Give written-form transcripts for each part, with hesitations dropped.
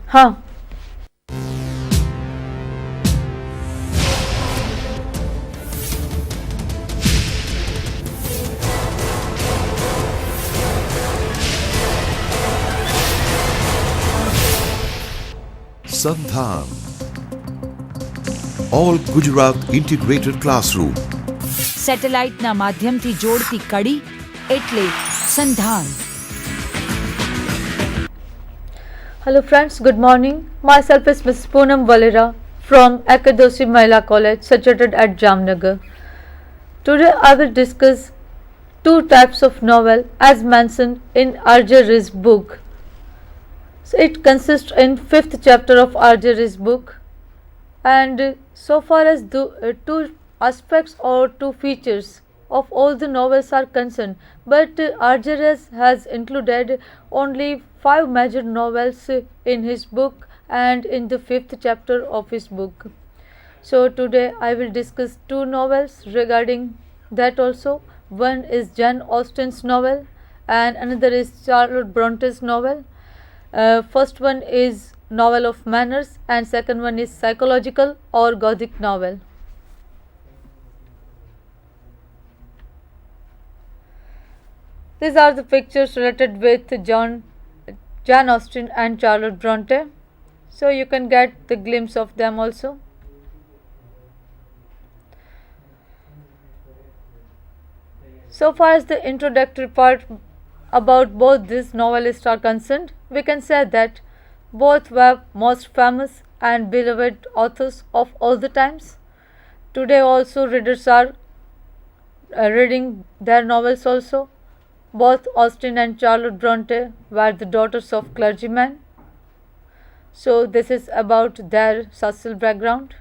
Huh. SANDHAN, All Gujarat Integrated Classroom. સેટેલાઇટના માધ્યમથી જોડતી કડી એટલે સંધાન. Hello friends, good morning. Myself is Ms. Poonam Valera from Akadoshi Mahila College situated at Jamnagar. Today I will discuss two types of novel as mentioned in Eyre's book. So it consists in fifth chapter of Eyre's book, and so far as the two aspects or two features of all the novels are concerned, but Eyre has included only five major novels in his book and in the fifth chapter of his book. So today I will discuss two novels regarding that also. One is Jane Austen's novel and another is Charlotte Bronte's novel. First one is novel of manners and second one is psychological or Gothic novel. These are the pictures related with Jane Austen and Charlotte Bronte. So you can get the glimpse of them also. So far as the introductory part about both these novelists are concerned, we can say that both were most famous and beloved authors of all the times. Today also readers are reading their novels also. Both Austen and Charlotte Bronte were the daughters of clergymen. So this is about their social background.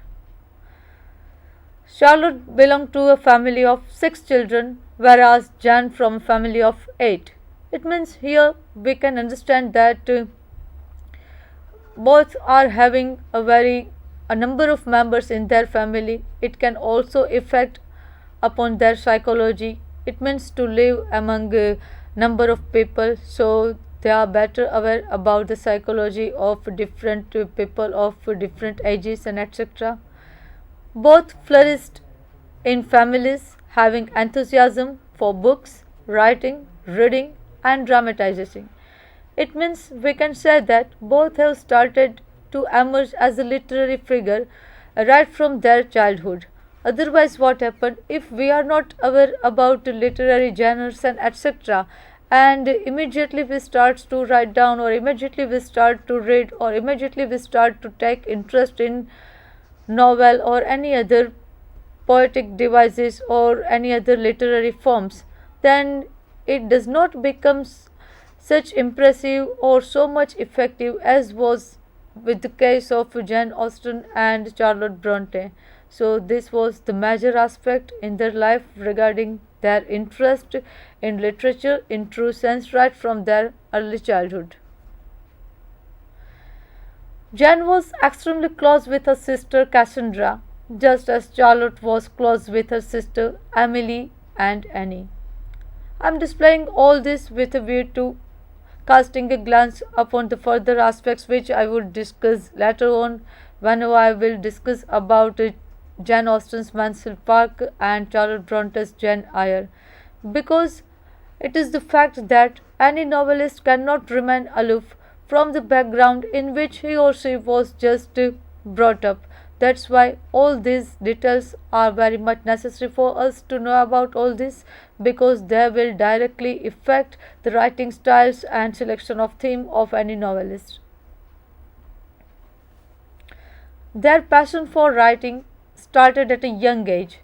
Charlotte belonged to a family of 6 children, whereas Jane from a family of 8. It means here we can understand that both are having a number of members in their family. It can also affect upon their psychology. It means to live among a number of people, so they are better aware about the psychology of different people of different ages and etc. Both flourished in families having enthusiasm for books, writing, reading, and dramatizing. It means we can say that both have started to emerge as a literary figure right from their childhood. Otherwise, what happened if we are not aware about literary genres and etc., and immediately we start to write down, or immediately we start to read, or immediately we start to take interest in novel or any other poetic devices or any other literary forms, then it does not become such impressive or so much effective as was with the case of Jane Austen and Charlotte Bronte. So this was the major aspect in their life regarding their interest in literature in true sense right from their early childhood. Jane was extremely close with her sister Cassandra, just as Charlotte was close with her sister Emily and Annie. I am displaying all this with a view to casting a glance upon the further aspects which I will discuss later on whenever I will discuss about Jane Austen's Mansfield Park and Charlotte Bronte's Jane Eyre, because it is the fact that any novelist cannot remain aloof from the background in which he or she was just brought up. That's why all these details are very much necessary for us to know about all this, because they will directly affect the writing styles and selection of theme of any novelist. Their passion for writing started at a young age.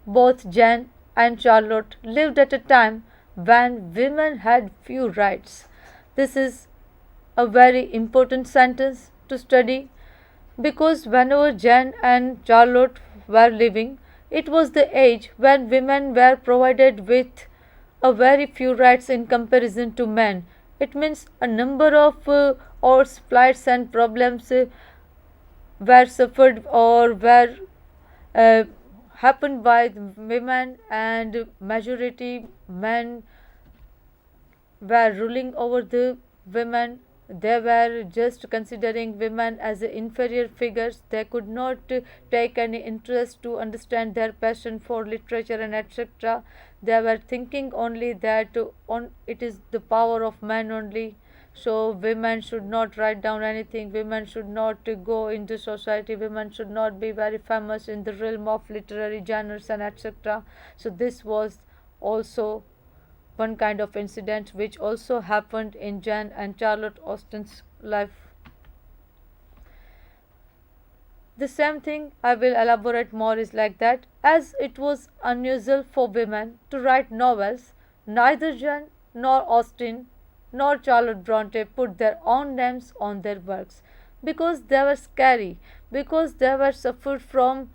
Both Jane and Charlotte lived at a time when women had few rights. This is a very important sentence to study, because whenever Jane and Charlotte were living, it was the age when women were provided with a very few rights in comparison to men. It means a number of odds, plights, and problems were suffered or were uh, happened by the women, and majority men were ruling over the women They were just considering women as inferior figures. They could not take any interest to understand their passion for literature and etc. They were thinking only that it is the power of men only. So women should not write down anything. Women should not go into society. Women should not be very famous in the realm of literary genres and etc. So this was also one kind of incident which also happened in Jane and Charlotte Austen's life. The same thing I will elaborate more is like that. As it was unusual for women to write novels, neither Jane nor Austen nor Charlotte Bronte put their own names on their works because they were scary, because they were suffered from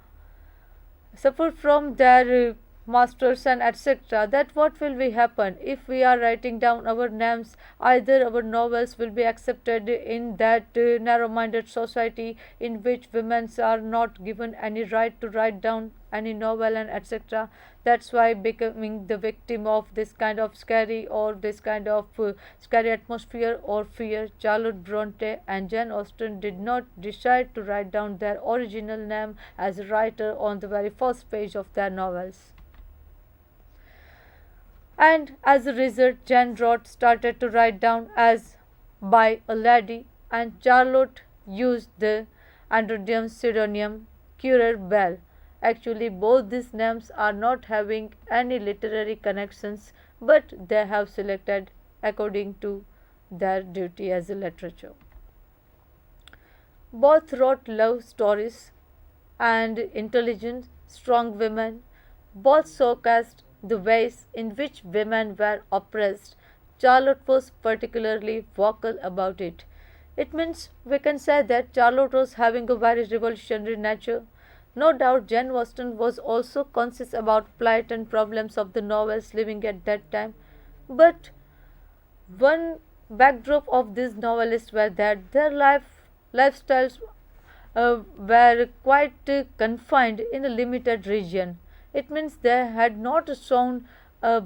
their masters and etc. That what will be happen if we are writing down our names? Either our novels will be accepted in that narrow-minded society in which women are not given any right to write down any novel and etc. That's why becoming the victim of this kind of scary or this kind of scary atmosphere or fear, Charlotte Bronte and Jane Austen did not decide to write down their original name as a writer on the very first page of their novels. And as a result, Jane started to write down as by a lady, and Charlotte used the andronym pseudonym Currer Bell. Actually, both these names are not having any literary connections, but they have selected according to their duty as a literature. Both wrote love stories and intelligent, strong women. Both showcased the ways in which women were oppressed. Charlotte was particularly vocal about it. It means we can say that Charlotte was having a very revolutionary nature. No doubt Jane Austen was also conscious about plight and problems of the novels living at that time. But one backdrop of these novelists were that their lifestyles were quite confined in a limited region. It means they had not shown a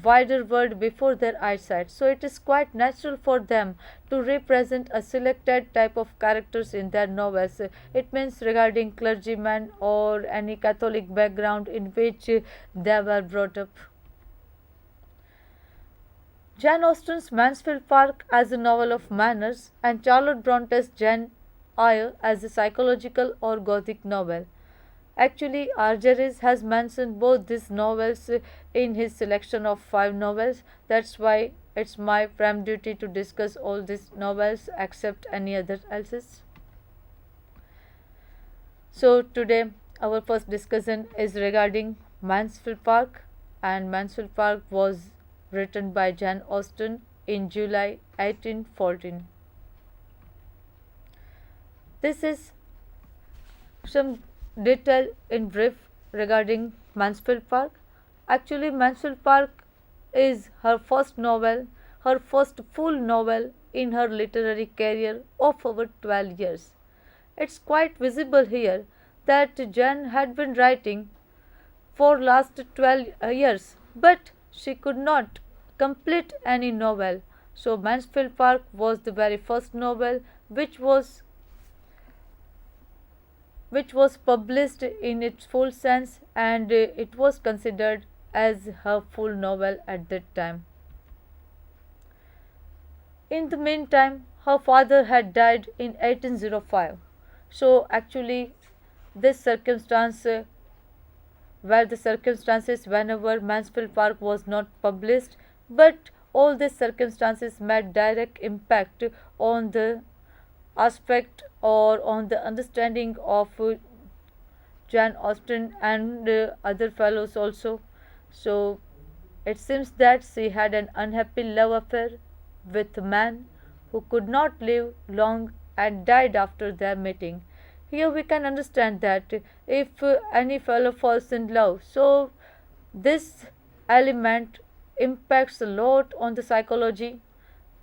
wider world before their eyesight. So it is quite natural for them to represent a selected type of characters in their novels. It means regarding clergymen or any Catholic background in which they were brought up. Jane Austen's Mansfield Park as a novel of manners and Charlotte Bronte's Jane Eyre as a psychological or Gothic novel. Actually, Argyris has mentioned both these novels in his selection of 5 novels. That's why it's my prime duty to discuss all these novels except any other else's. So today our first discussion is regarding Mansfield Park, and Mansfield Park was written by Jane Austen in July 1814. This is some detail in brief regarding Mansfield Park. Actually, Mansfield Park is her first novel, her first full novel in her literary career of over 12 years. It's quite visible here that Jane had been writing for last 12 years, but she could not complete any novel. So Mansfield Park was the very first novel which was published in its full sense, and it was considered as her full novel at that time. In the meantime, her father had died in 1805. So actually this circumstance were the circumstances whenever Mansfield Park was not published, but all these circumstances made direct impact on the aspect or on the understanding of Jane Austen and other fellows also. So it seems that she had an unhappy love affair with a man who could not live long and died after their meeting. Here we can understand that if any fellow falls in love, so this element impacts a lot on the psychology.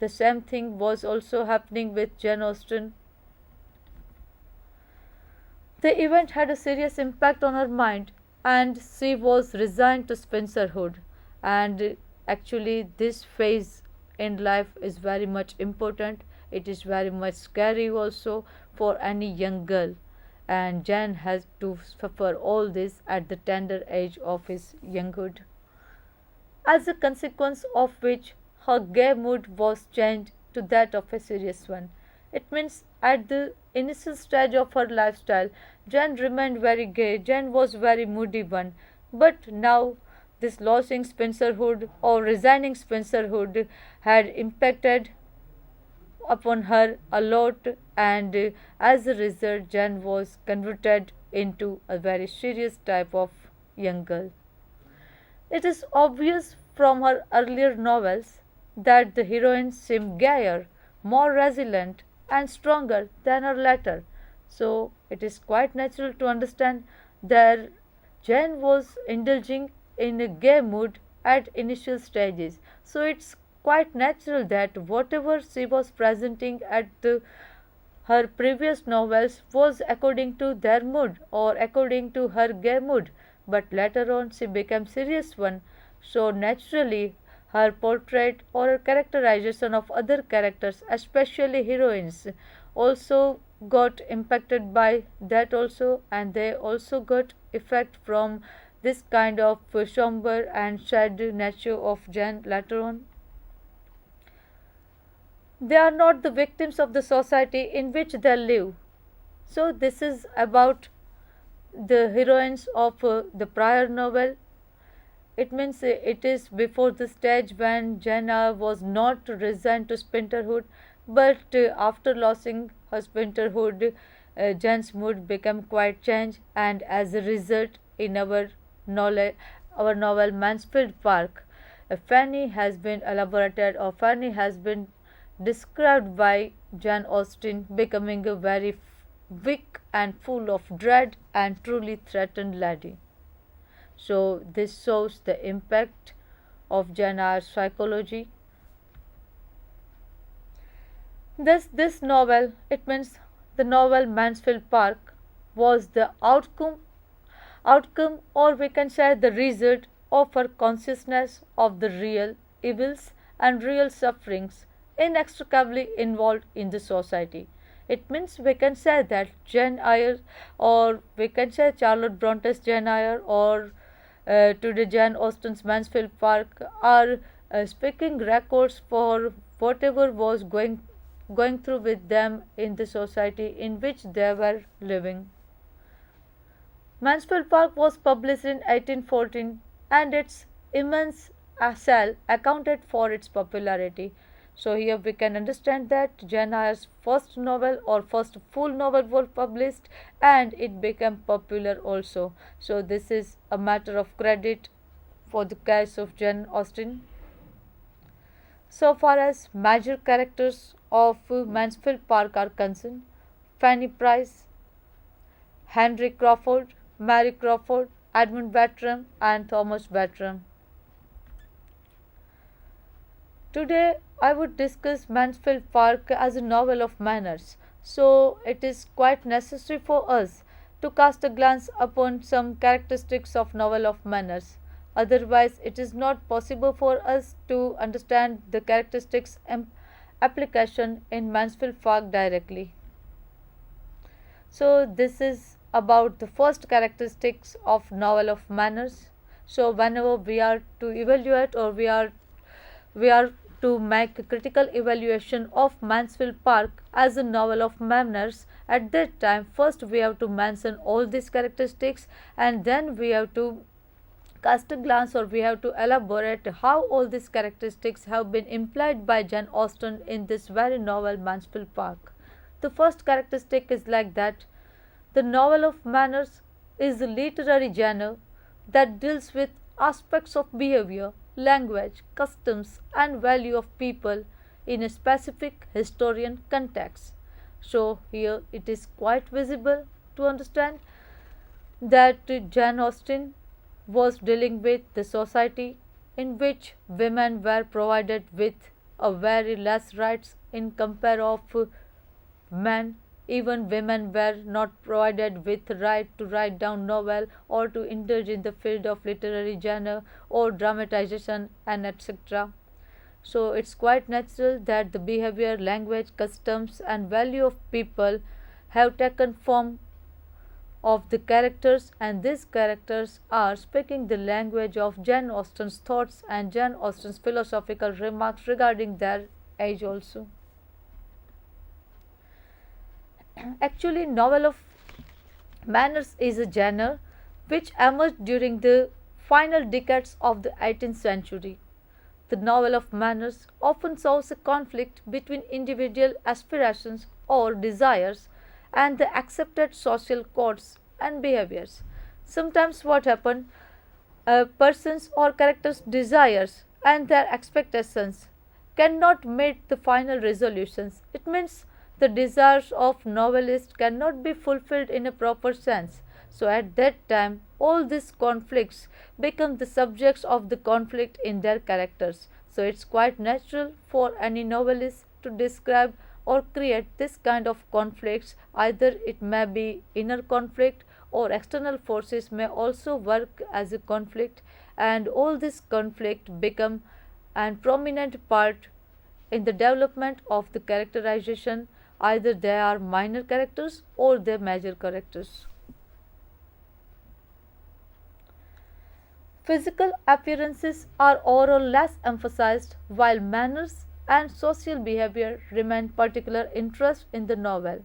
The same thing was also happening with Jane Austen. The event had a serious impact on her mind, and she was resigned to Spencerhood. And actually, this phase in life is very much important. It is very much scary also for any young girl, and Jane has to suffer all this at the tender age of his younghood, as a consequence of which her gay mood was changed to that of a serious one. It means at the initial stage of her lifestyle, Jane remained very gay, Jane was very moody one, but now this losing spinsterhood or resigning spinsterhood had impacted upon her a lot, and as a result Jane was converted into a very serious type of young girl. It is obvious from her earlier novels that the heroine seemed gayer, more resilient, and stronger than her later. So it is quite natural to understand that Jane was indulging in a gay mood at initial stages. So it's quite natural that whatever she was presenting at her previous novels was according to their mood or according to her gay mood, but later on she became serious one, so naturally her portrait or her characterization of other characters, especially heroines, also got impacted by that also, and they also got effect from this kind of somber and sad nature of Jane later on. They are not the victims of the society in which they live. So this is about the heroines of the prior novel. It means it is before the stage when Jane Eyre was not resigned to spinsterhood, but after losing her spinsterhood, Jane's mood became quite changed, and as a result, in our novel Mansfield Park, Fanny has been elaborated, or Fanny has been described by Jane Austen becoming a very weak and full of dread and truly threatened lady. So this shows the impact of Jane Eyre's psychology. This novel, it means the novel Mansfield Park, was the outcome, or we can say the result of her consciousness of the real evils and real sufferings inextricably involved in the society. It means we can say that Jane Eyre, or we can say Charlotte Bronte's Jane Eyre, or today Jane Austen's Mansfield Park are speaking records for whatever was going through with them in the society in which they were living. Mansfield Park was published in 1814, and its immense sale accounted for its popularity. So here we can understand that Jane Eyre's first novel or first full novel was published, and it became popular also. So this is a matter of credit for the case of Jane Austen. So far as major characters of Mansfield Park are concerned, Fanny Price, Henry Crawford, Mary Crawford, Edmund Bertram, and Thomas Bertram. Today I would discuss Mansfield Park as a novel of manners, so it is quite necessary for us to cast a glance upon some characteristics of novel of manners. Otherwise, it is not possible for us to understand the characteristics and application in Mansfield Park directly. So this is about the first characteristics of novel of manners. So whenever we are to evaluate, or we are to make a critical evaluation of Mansfield Park as a novel of manners, at that time first we have to mention all these characteristics, and then we have to cast a glance, or we have to elaborate how all these characteristics have been implied by Jane Austen in this very novel Mansfield Park. The first characteristic is like that the novel of manners is a literary genre that deals with aspects of behavior, language, customs, and value of people in a specific historian context. So here it is quite visible to understand that Jane Austen was dealing with the society in which women were provided with a very less rights in compare of men. Even women were not provided with the right to write down novel or to indulge in the field of literary genre or dramatization and etc. So it's quite natural that the behavior, language, customs, and value of people have taken form of the characters, and these characters are speaking the language of Jane Austen's thoughts and Jane Austen's philosophical remarks regarding their age also. Actually, novel of manners is a genre which emerged during the final decades of the 18th century. The novel of manners often shows a conflict between individual aspirations or desires and the accepted social codes and behaviors. Sometimes what happens, a person's or character's desires and their expectations cannot meet the final resolutions. It means the desires of novelist cannot be fulfilled in a proper sense. So at that time, all these conflicts become the subjects of the conflict in their characters. So it's quite natural for any novelist to describe or create this kind of conflicts. Either it may be inner conflict or external forces may also work as a conflict, and all this conflict become an prominent part in the development of the characterization. Either they are minor characters or they major characters. Physical appearances are overall less emphasized, while manners and social behavior remain particular interest in the novel.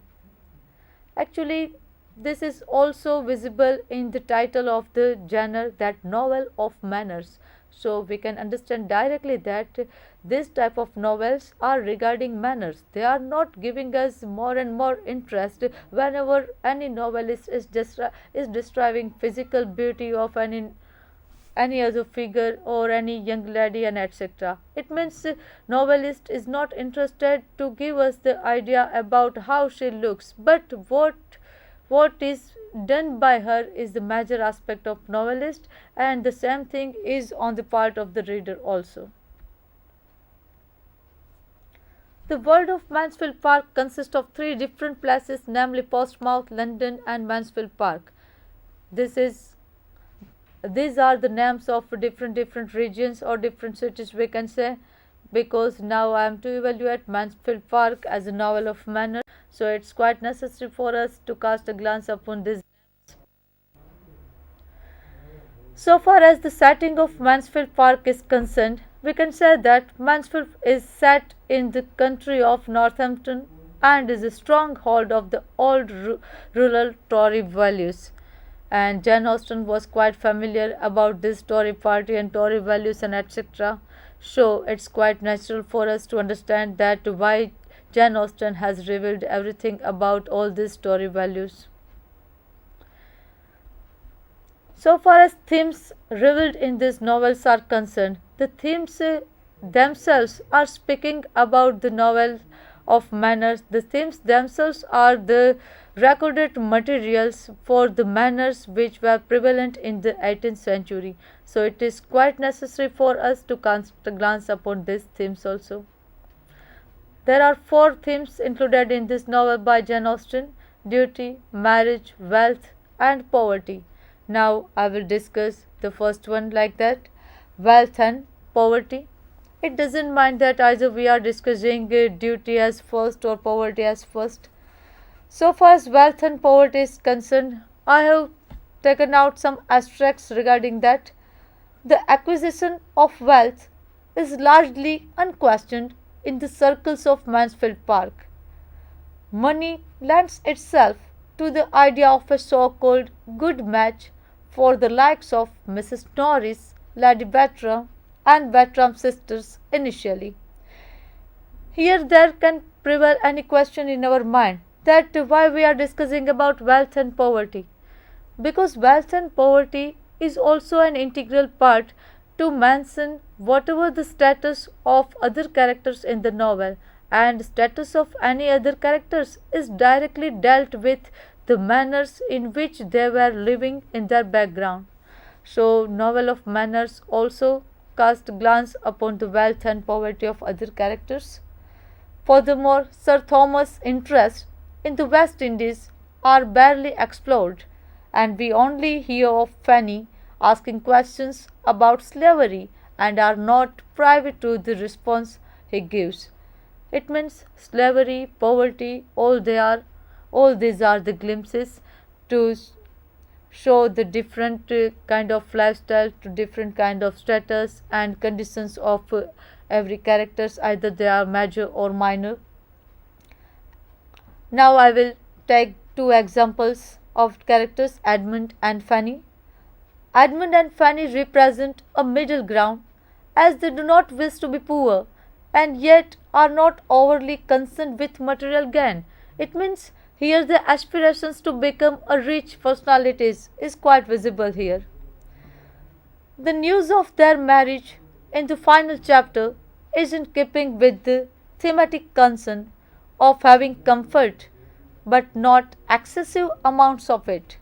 Actually, this is also visible in the title of the genre, that novel of manners. So we can understand directly that this type of novels are regarding manners. They are not giving us more and more interest whenever any novelist is describing physical beauty of any other figure or any young lady and etc. It means novelist is not interested to give us the idea about how she looks, but what is done by her is the major aspect of novelist, and the same thing is on the part of the reader also. The world of Mansfield Park consists of three different places, namely Portsmouth, London and Mansfield Park. These are the names of different regions or different cities, we can say, because now I am to evaluate Mansfield Park as a novel of manners. So it's quite necessary for us to cast a glance upon this. So far as the setting of Mansfield Park is concerned, we can say that Mansfield is set in the country of Northampton and is a stronghold of the old rural Tory values. And Jane Austen was quite familiar about this Tory party and Tory values and etc. So it's quite natural for us to understand that why Jane Austen has revealed everything about all these Tory values. So far as themes revealed in these novels are concerned, the themes themselves are speaking about the novel of manners. The themes themselves are the recorded materials for the manners which were prevalent in the 18th century. So it is quite necessary for us to cast a glance upon these themes also. There are four themes included in this novel by Jane Austen: duty, marriage, wealth and poverty. Now I will discuss the first one like that, wealth and poverty. It doesn't mind that either we are discussing duty as first or poverty as first. So far as wealth and poverty is concerned, I have taken out some abstracts regarding that. The acquisition of wealth is largely unquestioned in the circles of Mansfield Park. Money lends itself to the idea of a so-called good match for the likes of Mrs. Norris, Lady Bertha and Bertram's sisters initially. Here there can prevail any question in our mind that why we are discussing about wealth and poverty. Because wealth and poverty is also an integral part to mention whatever the status of other characters in the novel, and status of any other characters is directly dealt with the manners in which they were living in their background. So novel of manners also cast a glance upon the wealth and poverty of other characters. Furthermore, Sir Thomas' interests in the West Indies are barely explored, and we only hear of Fanny asking questions about slavery and are not privy to the response he gives. It means slavery, poverty, all these are the glimpses to show the different kind of lifestyle to different kind of status and conditions of every characters, either they are major or minor. Now I will take two examples of characters, Edmund and Fanny. Edmund and Fanny represent a middle ground, as they do not wish to be poor and yet are not overly concerned with material gain. It means here the aspirations to become a rich personalities is quite visible here. The news of their marriage in the final chapter is in keeping with the thematic concern of having comfort but not excessive amounts of it.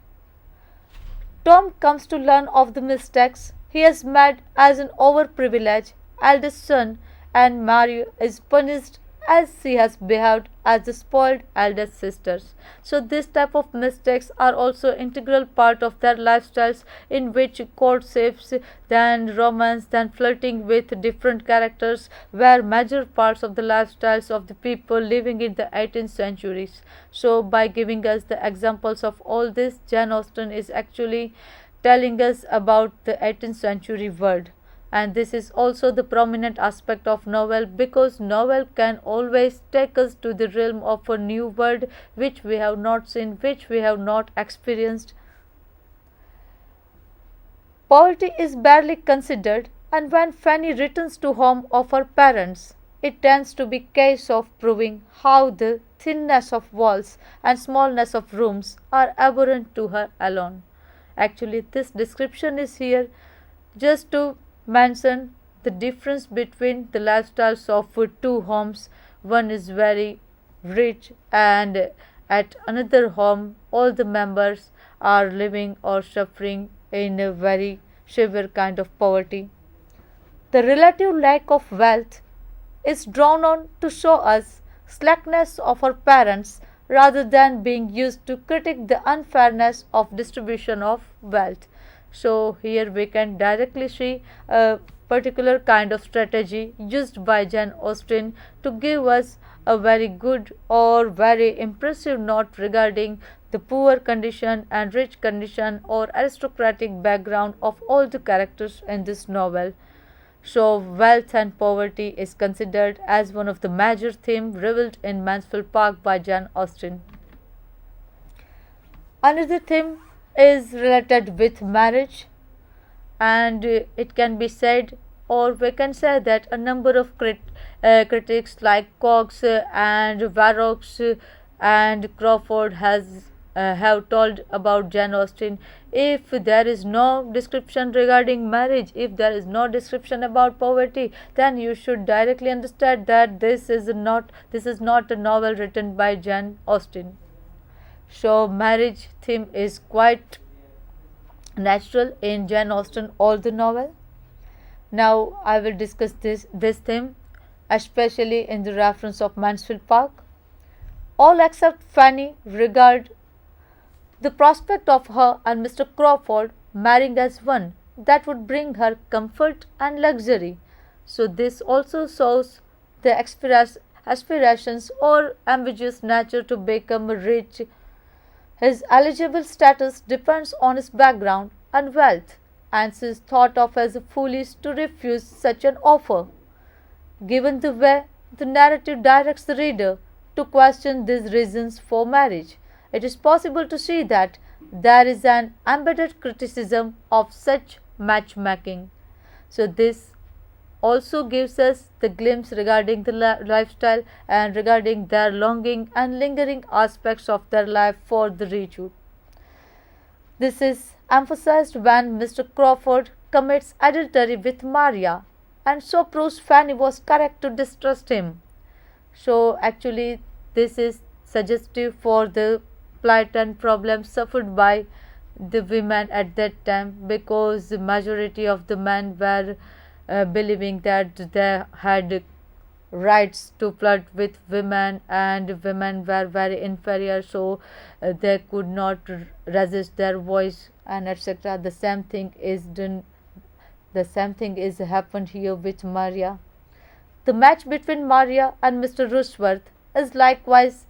Tom comes to learn of the mistakes he has made as an overprivileged eldest son, and Mary is punished as she has behaved as the spoiled eldest sisters. So this type of mistakes are also integral part of their lifestyles, in which courtships, then romance, then flirting with different characters were major parts of the lifestyles of the people living in the 18th centuries. So by giving us the examples of all this, Jane Austen is actually telling us about the 18th century world. And this is also the prominent aspect of novel, because novel can always take us to the realm of a new world which we have not seen, which we have not experienced. Poverty is barely considered, and when Fanny returns to home of her parents, it tends to be case of proving how the thinness of walls and smallness of rooms are abhorrent to her alone. Actually, this description is here just to mention the difference between the lifestyles of two homes. One is very rich, and at another home all the members are living or suffering in a very severe kind of poverty. The relative lack of wealth is drawn on to show us slackness of our parents, rather than being used to critique the unfairness of distribution of wealth. So here we can directly see a particular kind of strategy used by Jane Austen to give us a very good or very impressive note regarding the poor condition and rich condition or aristocratic background of all the characters in this novel. So wealth and poverty is considered as one of the major themes revealed in Mansfield Park by Jane Austen. Another theme is related with marriage, and it can be said, or we can say that a number of critics like Cox and Varrox and Crawford have told about Jane Austen. If there is no description regarding marriage, if there is no description about poverty, then you should directly understand that this is not a novel written by Jane Austen. So marriage theme is quite natural in Jane Austen all the novel. Now I will discuss this theme, especially in the reference of Mansfield Park. All except Fanny regard the prospect of her and Mr. Crawford marrying as one that would bring her comfort and luxury. So this also shows the aspirations or ambitious nature to become rich. His eligible status depends on his background and wealth, and she is thought of as foolish to refuse such an offer. Given the way the narrative directs the reader to question these reasons for marriage, it is possible to see that there is an embedded criticism of such matchmaking. So this also gives us the glimpse regarding the lifestyle and regarding their longing and lingering aspects of their life for the richewood. This is emphasized when Mr. Crawford commits adultery with Maria, and so proves Fanny was correct to distrust him. So actually this is suggestive for the plight and problems suffered by the women at that time, because the majority of the men were believing that they had rights to flirt with women, and women were very inferior, so they could not resist their voice and etc. The same thing is done The same thing is happened here with Maria. The match between Maria and Mr. Rushworth is likewise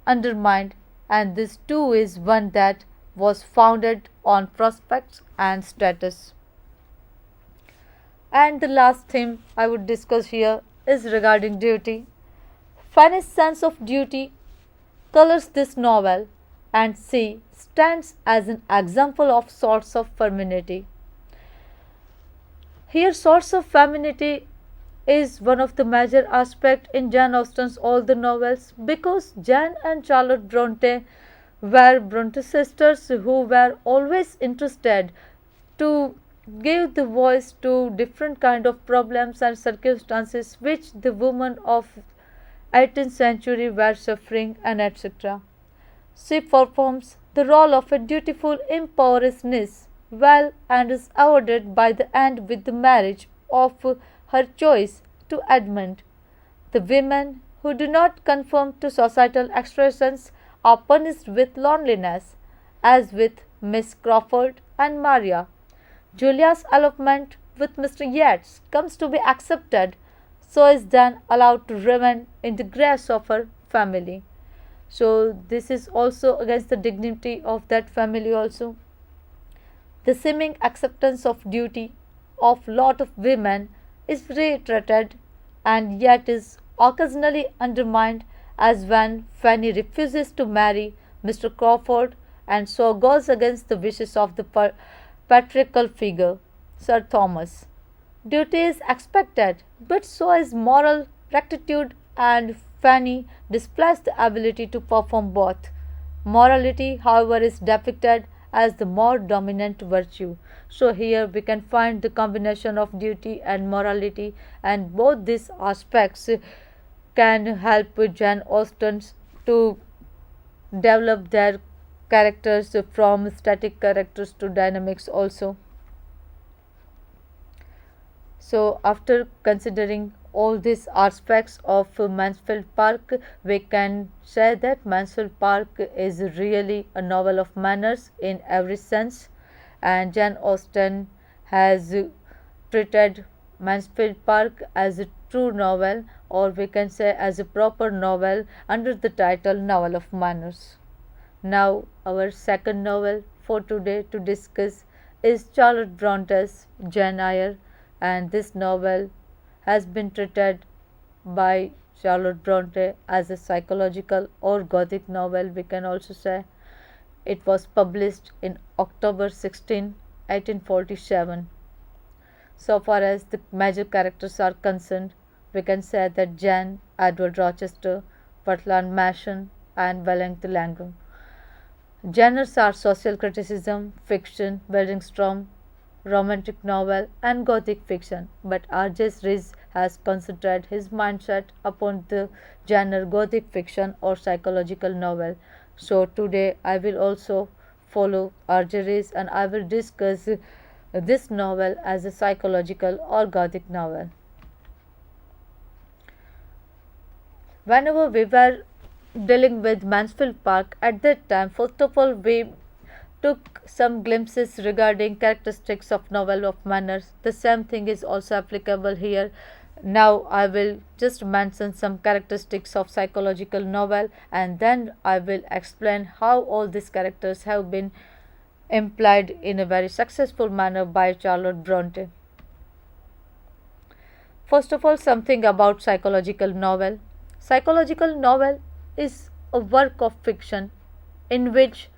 undermined, and this too is one that was founded on prospects and status. And the last theme I would discuss here is regarding duty. Fanny's sense of duty colors this novel, and she stands as an example of sorts of femininity. Here, sorts of femininity is one of the major aspects in Jane Austen's all the novels, because Jane and Charlotte Bronte were Bronte sisters who were always interested to give the voice to different kind of problems and circumstances which the women of 18th century were suffering, and etc. She performs the role of a dutiful impoverishness well, and is awarded by the end with the marriage of her choice to Edmund. The women who do not conform to societal expressions are punished with loneliness, as with Miss Crawford and Maria. Julia's elopement with Mr. Yates comes to be accepted, so is then allowed to remain in the grace of her family. So this is also against the dignity of that family also. The seeming acceptance of duty of lot of women is reiterated, and yet is occasionally undermined, as when Fanny refuses to marry Mr. Crawford and so goes against the wishes of the patriarchal figure, Sir Thomas. Duty is expected, but so is moral rectitude, and Fanny displays the ability to perform both. Morality, however, is depicted as the more dominant virtue. So here we can find the combination of duty and morality, and both these aspects can help Jane Austen to develop their characters from static characters to dynamics also. So after considering all these aspects of Mansfield Park, we can say that Mansfield Park is really a novel of manners in every sense, and Jane Austen has treated Mansfield Park as a true novel, or we can say as a proper novel, under the title Novel of Manners. Now our second novel for today to discuss is Charlotte Bronte's Jane Eyre, and this novel has been treated by Charlotte Bronte as a psychological or Gothic novel, we can also say. It was published in October 16, 1847. So far as the major characters are concerned, we can say that Jane, Edward Rochester, Bertha Mason, and Wellington Ingram. Genres are social criticism, fiction, Bildungsroman, romantic novel, and Gothic fiction, but R.J. Rees has concentrated his mindset upon the genre Gothic fiction or psychological novel. So today I will also follow R.J. Rees, and I will discuss this novel as a psychological or Gothic novel. Whenever we were dealing with Mansfield Park at that time, first of all we took some glimpses regarding characteristics of novel of manners. The same thing is also applicable here. Now I will just mention some characteristics of psychological novel, and then I will explain how all these characters have been implied in a very successful manner by Charlotte Bronte. First of all, something about psychological novel. Psychological novel is a work of fiction in which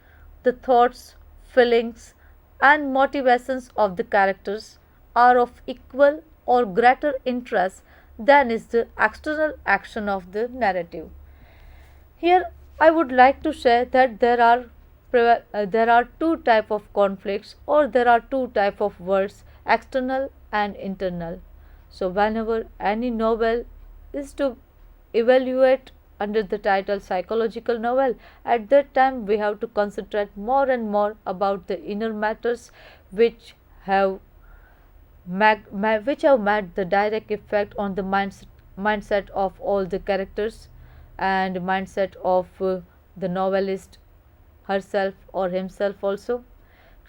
the thoughts, feelings, and motivations of the characters are of equal or greater interest than is the external action of the narrative. Here I would like to say that there are two type of conflicts, or there are two type of words, external and internal. So whenever any novel is to evaluate under the title psychological novel, at that time we have to concentrate more and more about the inner matters which have made the direct effect on the mindset of all the characters and mindset of the novelist herself or himself also.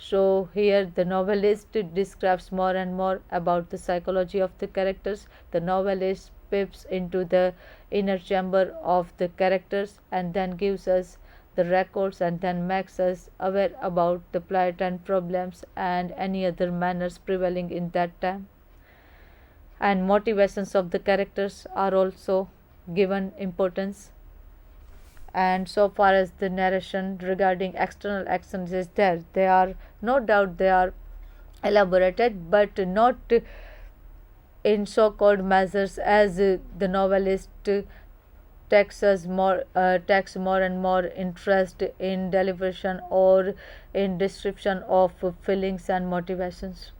So here the novelist describes more and more about the psychology of the characters. The novelist peeps into the inner chamber of the characters and then gives us the records and then makes us aware about the plight and problems and any other manners prevailing in that time. And motivations of the characters are also given importance. And so far as the narration regarding external actions is there, they are no doubt they are elaborated, but not in so-called measures as the novelist takes more and more interest in deliberation or in description of feelings and motivations.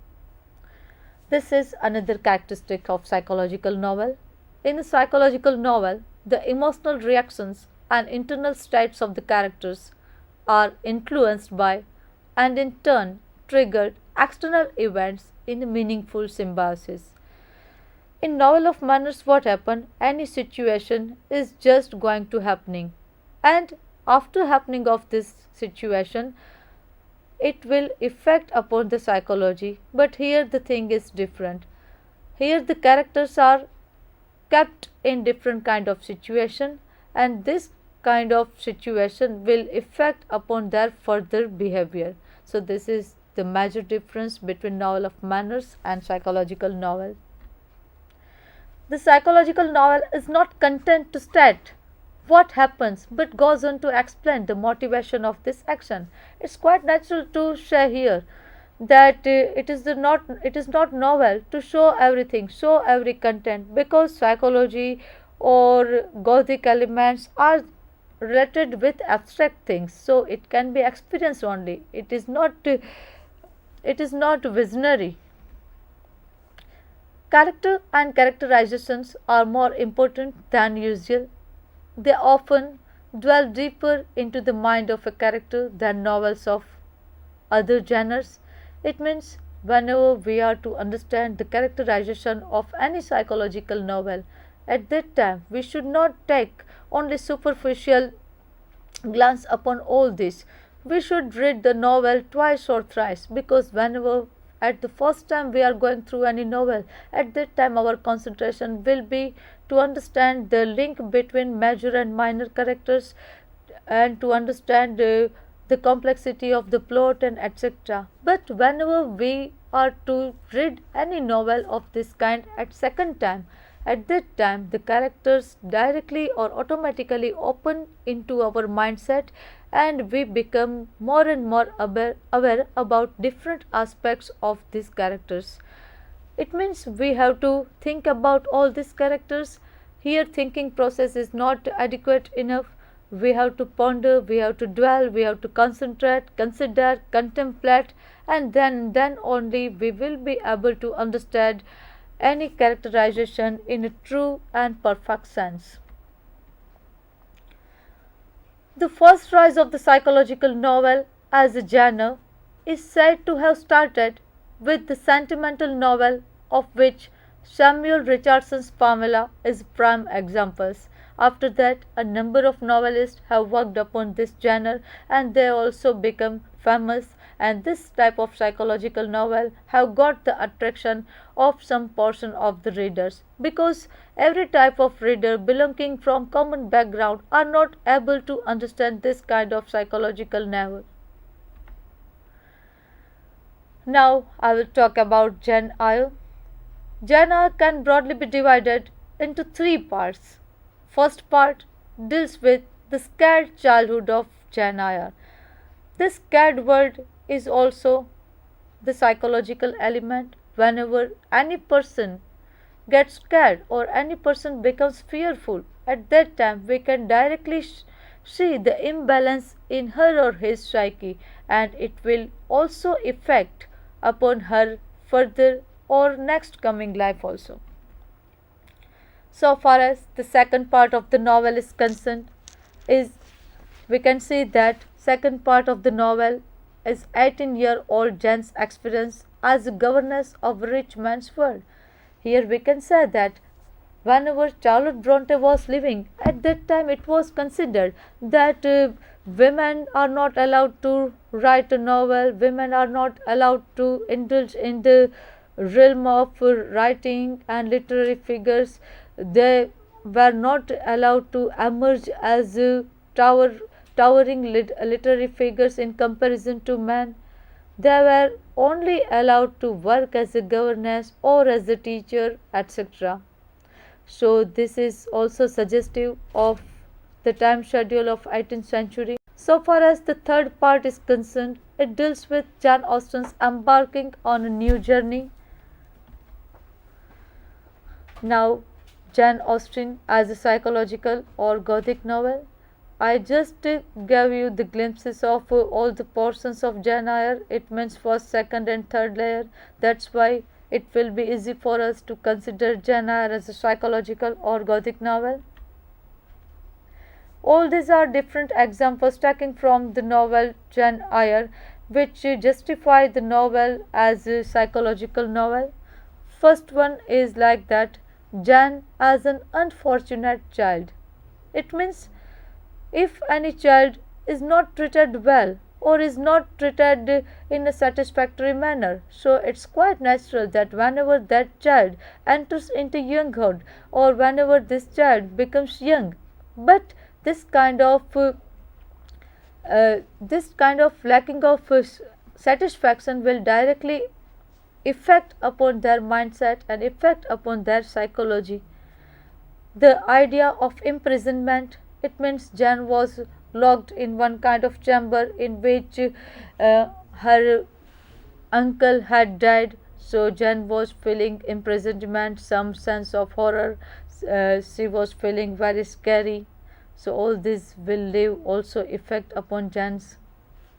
This is another characteristic of psychological novel. In a psychological novel, the emotional reactions and internal states of the characters are influenced by and in turn triggered external events in meaningful symbiosis. In novel of manners, what happen? Any situation is just going to happening, and after happening of this situation, it will affect upon the psychology. But here the thing is different. Here the characters are kept in different kind of situation, and this kind of situation will affect upon their further behavior. So this is the major difference between novel of manners and psychological novel. The psychological novel is not content to state what happens but goes on to explain the motivation of this action. It's quite natural to say here that it is not novel to show everything, show every content, because psychology or Gothic elements are related with abstract things, so it can be experienced only. It is not visionary. Character and characterizations are more important than usual. They often dwell deeper into the mind of a character than novels of other genres. It means whenever we are to understand the characterization of any psychological novel, at that time we should not take only superficial glance upon all this. We should read the novel twice or thrice, because whenever at the first time we are going through any novel, at that time our concentration will be to understand the link between major and minor characters and to understand the complexity of the plot and etc. But whenever we are to read any novel of this kind at second time, at that time the characters directly or automatically open into our mindset, and we become more and more aware about different aspects of these characters. It means we have to think about all these characters. Here thinking process is not adequate enough. We have to ponder, we have to dwell, we have to concentrate, consider, contemplate, and then only we will be able to understand any characterization in a true and perfect sense. The first rise of the psychological novel as a genre is said to have started with the sentimental novel, of which Samuel Richardson's Pamela is prime examples. After that, a number of novelists have worked upon this genre and they also become famous, and this type of psychological novel have got the attraction of some portion of the readers, because every type of reader belonging from common background are not able to understand this kind of psychological novel. Now I will talk about Jane Eyre. Jane Eyre can broadly be divided into three parts. First part deals with the scared childhood of Jane Eyre. This scared world is also the psychological element. Whenever any person gets scared or any person becomes fearful, at that time we can directly see the imbalance in her or his psyche, and it will also affect upon her further or next coming life also. So far as the second part of the novel is concerned, is we can see that second part of the novel is 18-year-old Jane's experience as a governess of a rich man's world. Here we can say that whenever Charlotte Bronte was living, at that time it was considered that women are not allowed to write a novel, women are not allowed to indulge in the realm of writing and literary figures. They were not allowed to emerge as towering literary figures in comparison to men. They were only allowed to work as a governess or as a teacher, etc. So this is also suggestive of the time schedule of 18th century. So far as the third part is concerned, it deals with Jane Austen's embarking on a new journey. Now, Jane Austen as a psychological or Gothic novel. I just gave you the glimpses of all the portions of Jane Eyre. It means first, second and third layer. That's why it will be easy for us to consider Jane Eyre as a psychological or Gothic novel. All these are different examples taken from the novel Jane Eyre, which justify the novel as a psychological novel. First one is like that: Jane as an unfortunate child. It means if any child is not treated well or is not treated in a satisfactory manner, so it's quite natural that whenever that child enters into younghood or whenever this child becomes young, but this kind of lacking of satisfaction will directly effect upon their mindset and effect upon their psychology. The idea of imprisonment, it means Jane was locked in one kind of chamber in which her uncle had died, so Jane was feeling imprisonment, some sense of horror, she was feeling very scary. So all this will leave also effect upon Jane's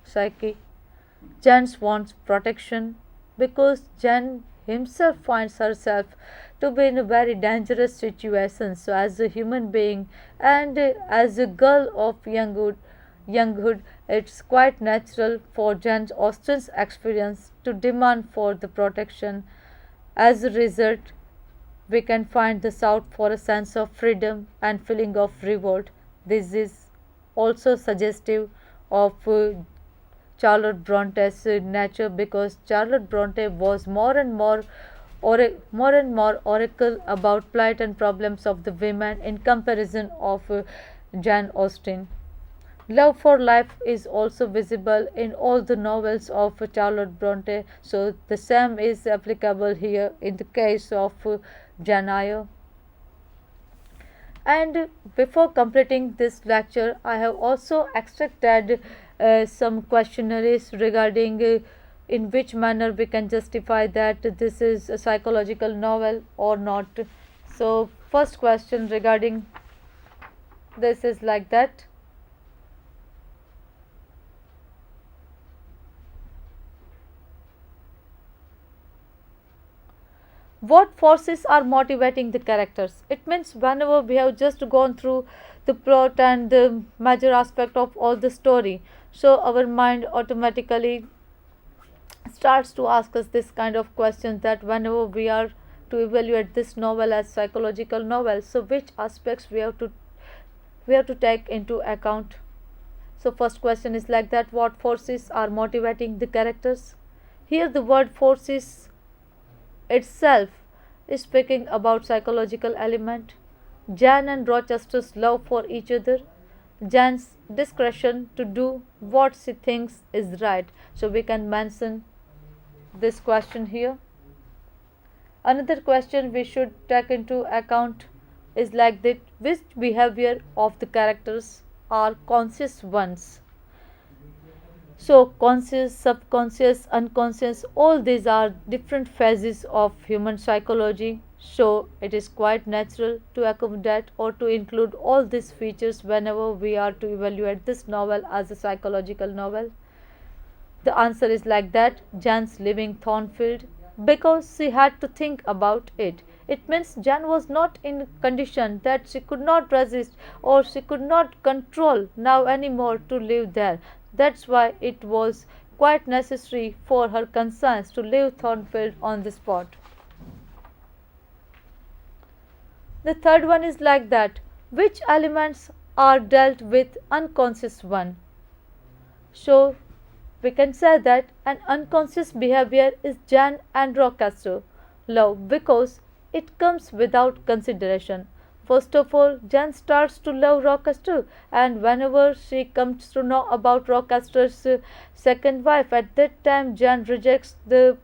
psyche. Jane wants protection because Jane himself finds herself to be in a very dangerous situation. So as a human being and as a girl of younghood, it's quite natural for Jane Austen's experience to demand for the protection. As a result, we can find the sought for a sense of freedom and feeling of revolt. This is also suggestive of Charlotte Bronte's nature, because Charlotte Bronte was more and more oracle about plight and problems of the women in comparison of Jane Austen. Love for life is also visible in all the novels of Charlotte Bronte, so the same is applicable here in the case of Jane Eyre. And before completing this lecture, I have also extracted some questionnaires regarding in which manner we can justify that this is a psychological novel or not. So first question regarding this is like that: what forces are motivating the characters? It means whenever we have just gone through the plot and the major aspect of all the story, so our mind automatically starts to ask us this kind of questions, that whenever we are to evaluate this novel as psychological novel, so which aspects we have to take into account. So first question is like that: what forces are motivating the characters? Here the word forces itself is speaking about psychological element. Jane and Rochester's love for each other, Jane's discretion to do what she thinks is right. So we can mention this question here. Another question we should take into account is like that: which behavior of the characters are conscious ones? So conscious, subconscious, unconscious, all these are different phases of human psychology. So it is quite natural to accommodate or to include all these features whenever we are to evaluate this novel as a psychological novel. The answer is like that: Jane's leaving Thornfield, because she had to think about it. It means Jane was not in a condition that she could not resist or she could not control now anymore to live there. That's why it was quite necessary for her conscience to leave Thornfield on the spot. The third one is like that: which elements are dealt with unconscious one? So we can say that an unconscious behavior is Jan and Rochester love because it comes without consideration. First of all, Jan starts to love Rochester, and whenever she comes to know about Rochester's second wife, at that time Jan rejects the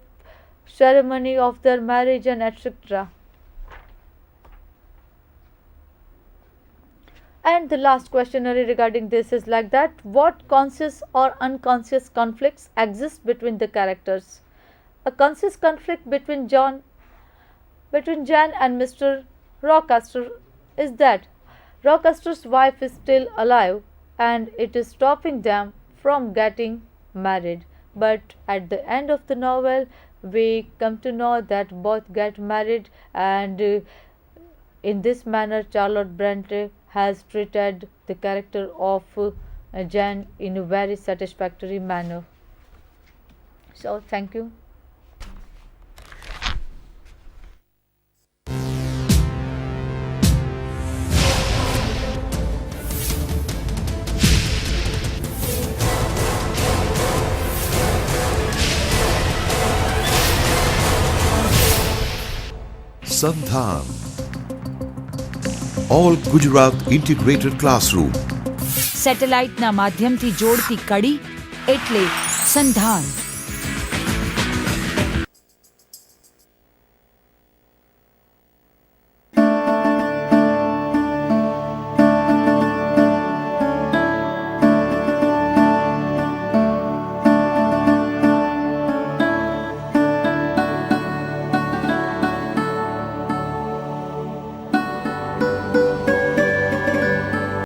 ceremony of their marriage and etc. And the last questionnaire regarding this is like that: what conscious or unconscious conflicts exist between the characters? A conscious conflict between Jan and Mr. Rochester is that Rochester's wife is still alive and it is stopping them from getting married. But at the end of the novel, we come to know that both get married, and in this manner, Charlotte Bronte has treated the character of Jane in a very satisfactory manner. So, thank you. SANDHAN, All Gujarat Integrated Classroom. સેટેલાઇટના માધ્યમથી જોડતી કડી એટલે સંધાન.